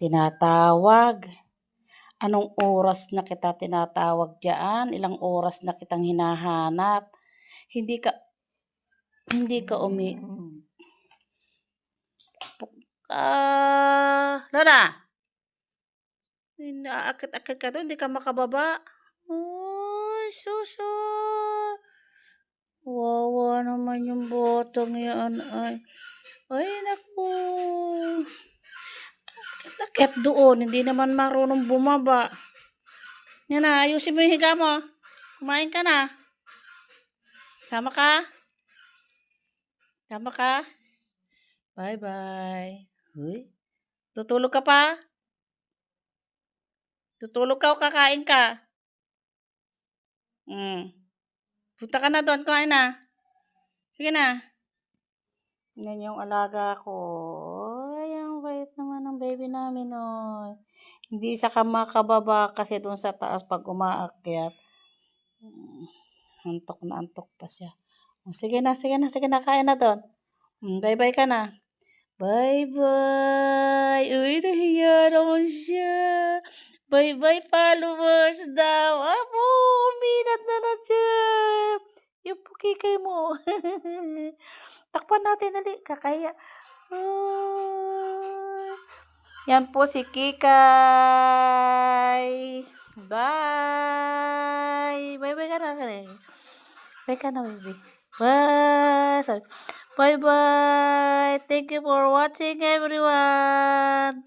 Tinatawag? Anong oras na kita tinatawag diyaan? Ilang oras na kitang hinahanap. Hindi ka hindi ka Lola! Inaakit-akit ka do'n, 'di ka makababa. Ay, sus, kawawa naman yung batang 'yan ay. Ay naku, akit-akit doon, hindi naman marunong bumaba. 'Yan na, ayusin mo yung higa mo. Kumain ka na. Sama ka? Sama ka? Bye-bye. Uy, tutulog ka pa? Tutulog ka o kakain ka? Punta ka na do'n, kumain na. Sige na. Yan yung alaga ko. Ay, ang bait naman ng baby namin, oy. Hindi siya makababa kasi do'n sa taas 'pag umaakyat. Antok na antok pa siya. Sige na, sige na, sige na, kain na do'n. Bye-bye ka na. Bye-bye. Uy, nahiya naman siya. Bye-bye followers daw. Abo, uminat na siya. Yung pukikay mo. Takpan natin, dali. Kakahiya. Yan po si Kikay. Bye. Bye-bye ka na. Bye ka na, baby. Bye. Bye-bye. Thank you for watching, everyone.